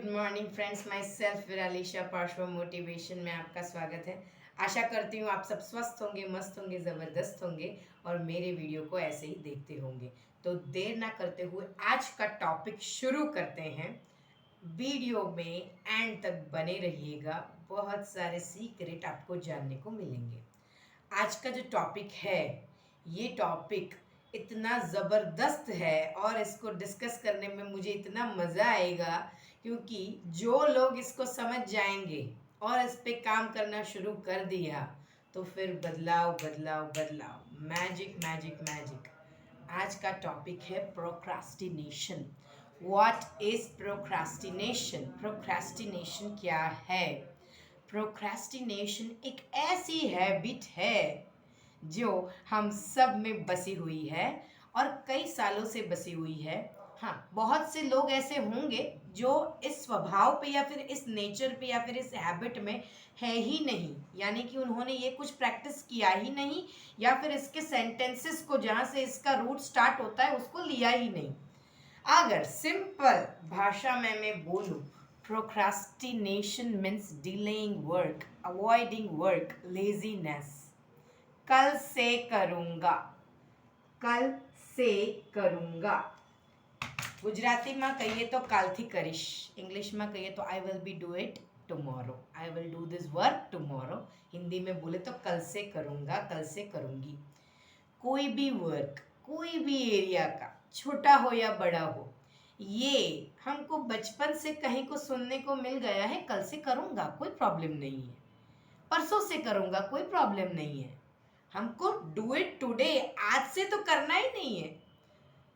Morning friends, my self विरालिशा पार्श्व motivation में आपका स्वागत है। आशा करती हूँ आप सब स्वस्थ होंगे, मस्त होंगे, ज़बरदस्त होंगे और मेरे वीडियो को ऐसे ही देखते होंगे। तो देर ना करते हुए आज का टॉपिक शुरू करते हैं। वीडियो में एंड तक बने रहिएगा, बहुत सारे सीक्रेट आपको जानने को मिलेंगे। आज का जो टॉपिक है, ये टॉपिक इतना ज़बरदस्त है और इसको डिस्कस करने में मुझे इतना मज़ा आएगा, क्योंकि जो लोग इसको समझ जाएंगे और इस पे काम करना शुरू कर दिया तो फिर बदलाव बदलाव बदलाव, मैजिक मैजिक मैजिक। आज का टॉपिक है procrastination. What is procrastination? Procrastination क्या है? प्रोक्रास्टिनेशन एक ऐसी हैबिट है जो हम सब में बसी हुई है और कई सालों से बसी हुई है। हाँ, बहुत से लोग ऐसे होंगे जो इस स्वभाव पे या फिर इस नेचर पे या फिर इस हैबिट में है ही नहीं, यानी कि उन्होंने ये कुछ प्रैक्टिस किया ही नहीं या फिर इसके सेंटेंसेस को जहाँ से इसका रूट स्टार्ट होता है उसको लिया ही नहीं। अगर सिंपल भाषा में मैं बोलूँ, procrastination means delaying work, avoiding work, laziness. कल से करूँगा, कल से करूँगा। ગુજરાતીમાં કહીએ તો કાલથી કરીશ, इंग्लिश में कहिए तो आई will be do it tomorrow, I will do this work tomorrow. Hindi में बोले तो कल से करूँगा, कल से करूँगी। कोई भी वर्क, कोई भी एरिया का, छोटा हो या बड़ा हो, ये हमको बचपन से कहीं को सुनने को मिल गया है। कल से करूँगा, कोई प्रॉब्लम नहीं है। परसों से करूँगा, कोई प्रॉब्लम नहीं है। हमको डू इट टुडे, आज से तो करना ही नहीं है।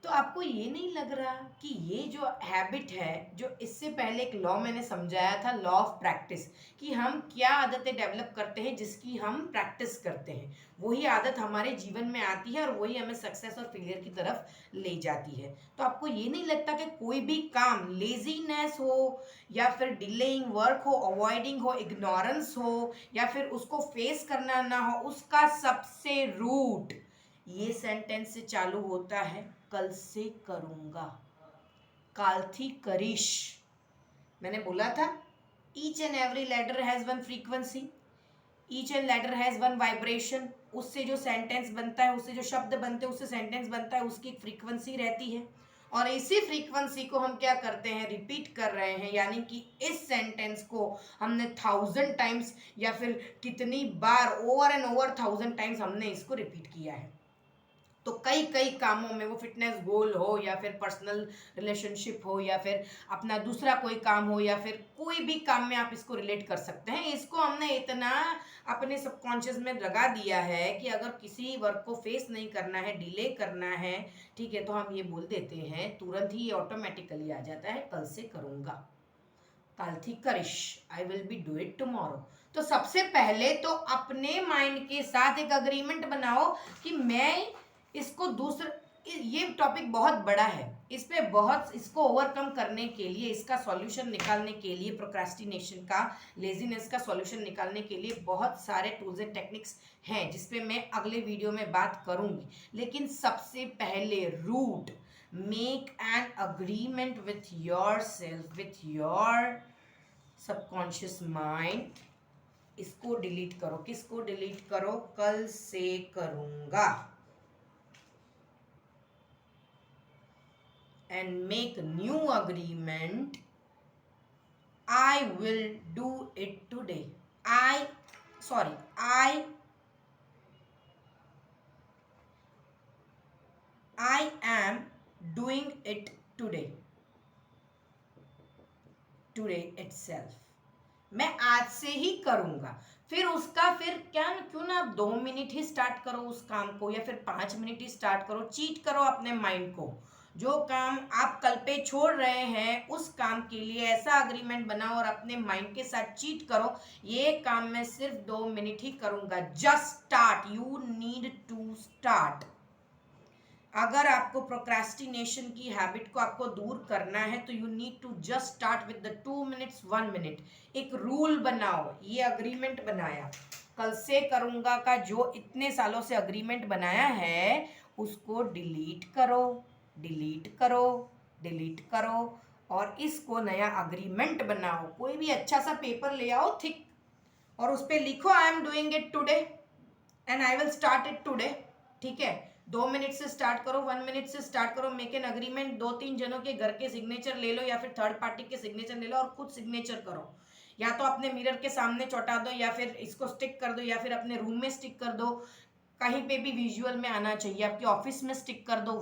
तो आपको ये नहीं लग रहा कि ये जो हैबिट है, जो इससे पहले एक लॉ मैंने समझाया था, लॉ ऑफ प्रैक्टिस, कि हम क्या आदतें डेवलप करते हैं जिसकी हम प्रैक्टिस करते हैं, वही आदत हमारे जीवन में आती है और वही हमें सक्सेस और फेलियर की तरफ ले जाती है। तो आपको ये नहीं लगता कि कोई भी काम, लेजीनेस हो या फिर डिलेइंग वर्क हो, अवॉइडिंग हो, इग्नोरेंस हो या फिर उसको फेस करना ना हो, उसका सबसे रूट ये सेंटेंस से चालू होता है, कल से करूँगा, कालथी करिश। मैंने बोला था each and every letter has one frequency, each and letter has one vibration. उससे जो सेंटेंस बनता है, उससे जो शब्द बनते हैं, उससे सेंटेंस बनता है, उसकी एक फ्रीक्वेंसी रहती है और इसी फ्रीक्वेंसी को हम क्या करते हैं, रिपीट कर रहे हैं। यानी कि इस सेंटेंस को हमने 1000 टाइम्स या फिर कितनी बार, ओवर एंड ओवर 1000 टाइम्स हमने इसको रिपीट किया है। तो कई कई कामों में, वो फिटनेस गोल हो या फिर पर्सनल रिलेशनशिप हो या फिर अपना दूसरा कोई काम हो या फिर कोई भी काम में आप इसको रिलेट कर सकते हैं। इसको हमने इतना अपने सबकॉन्शियस में लगा दिया है कि अगर किसी वर्क को फेस नहीं करना है, डिले करना है, ठीक है, तो हम ये बोल देते हैं, तुरंत ही ये ऑटोमेटिकली आ जाता है, कल से करूँगा, कल थी करिश, I will be do it tomorrow. तो सबसे पहले तो अपने माइंड के साथ एक अग्रीमेंट बनाओ कि मैं इसको ये टॉपिक बहुत बड़ा है, इस पे बहुत, इसको ओवरकम करने के लिए, इसका सॉल्यूशन निकालने के लिए, प्रोक्रास्टिनेशन का, लेजीनेस का सॉल्यूशन निकालने के लिए बहुत सारे टूल्स एंड टेक्निक्स हैं जिसपे मैं अगले वीडियो में बात करूंगी। लेकिन सबसे पहले root, make an agreement with yourself, with your subconscious mind. इसको डिलीट करो। किसको डिलीट करो? कल से करूंगा। And make new agreement, I will do it today. I am doing it today itself. मैं आज से ही करूँगा। फिर उसका क्यों ना आप 2 मिनट ही स्टार्ट करो उस काम को, या फिर 5 मिनट ही स्टार्ट करो। चीट करो अपने माइंड को। जो काम आप कल पे छोड़ रहे हैं, उस काम के लिए ऐसा अग्रीमेंट बनाओ और अपने माइंड के साथ चीट करो, ये काम मैं सिर्फ 2 मिनट ही करूँगा। Just start, you need to start. अगर आपको प्रोक्रास्टिनेशन की हैबिट को आपको दूर करना है तो you need to just start with the 2 minutes 1 minute. एक रूल बनाओ, ये अग्रीमेंट बनाया, कल से करूँगा का जो इतने सालों से अग्रीमेंट बनाया है, उसको डिलीट करो, डिलीट करो, डिलीट करो और इसको नया अग्रीमेंट बनाओ। कोई भी अच्छा सा पेपर ले आओ थिक, और उस पर लिखो I am doing it today and I will start it today. ठीक है, 2 मिनट से स्टार्ट करो, 1 मिनट से स्टार्ट करो। मेक एन अग्रीमेंट, 2-3 जनों के घर के सिग्नेचर ले लो या फिर थर्ड पार्टी के सिग्नेचर ले लो और खुद सिग्नेचर करो। या तो अपने मिरर के सामने चौटा दो, या फिर इसको स्टिक कर दो, या फिर अपने रूम में स्टिक कर दो। कहीं पे भी विजुअल में आना चाहिए। आपके ऑफिस में स्टिक कर दो,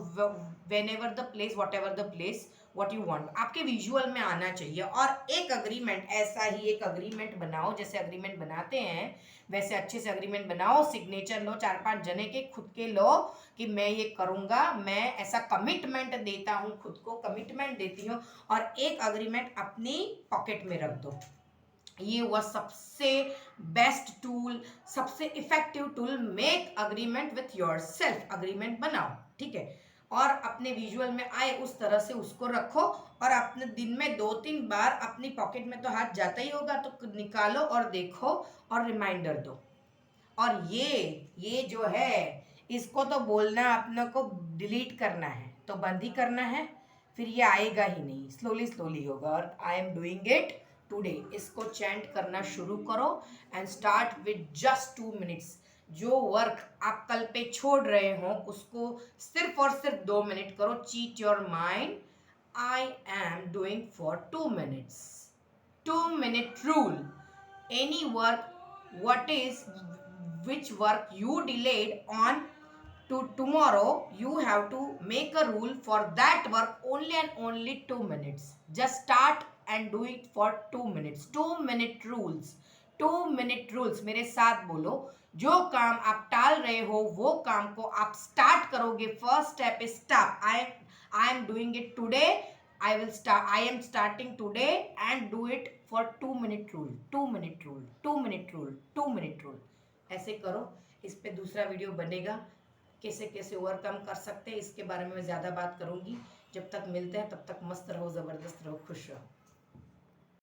when ever the place, what ever the place, what you want, आपके विजुअल में आना चाहिए। और एक अग्रीमेंट, ऐसा ही एक अग्रीमेंट बनाओ जैसे अग्रीमेंट बनाते हैं वैसे अच्छे से अग्रीमेंट बनाओ। सिग्नेचर लो 4-5 जने के, खुद के लो कि मैं ये करूंगा, मैं ऐसा कमिटमेंट देता हूँ, खुद को कमिटमेंट देती हूँ। और एक अग्रीमेंट अपनी पॉकेट में रख दो। ये हुआ सबसे बेस्ट टूल, सबसे effective tool. Make agreement with your self, agreement बनाओ। ठीक है, और अपने विजुअल में आए उस तरह से उसको रखो। और अपने दिन में 2-3 बार अपनी पॉकेट में तो हाथ जाता ही होगा, तो निकालो और देखो और रिमाइंडर दो। और ये जो है, इसको तो बोलना अपने को डिलीट करना है तो बंद ही करना है, फिर ये आएगा ही नहीं, स्लोली स्लोली होगा। और I am doing it today, इसको चैंट करना शुरू करो and start with just 2 minutes. जो वर्क आप कल पे छोड़ रहे हो उसको सिर्फ और सिर्फ 2 मिनट करो। Cheat your mind, I am doing for 2 minutes. 2 minute rule, any work, what is which work you delayed on to tomorrow, you have to make a rule for that work only and only 2 minutes. Just start and do it for 2 minutes. 2 minute rules, 2 minute rules। मेरे साथ बोलो, जो काम आप टाल रहे हो वो काम को आप स्टार्ट करोगे। First step is start. I am doing it today, I am starting today and do it for 2 minute rule, 2 minute rule, 2 minute rule, 2 minute rule। ऐसे करो। इस पे दूसरा वीडियो बनेगा, कैसे कैसे ओवरकम कर सकते हैं इसके बारे में मैं ज़्यादा बात करूँगी। जब तक मिलते हैं तब तक मस्त रहो, ज़बरदस्त रहो, खुश रहो।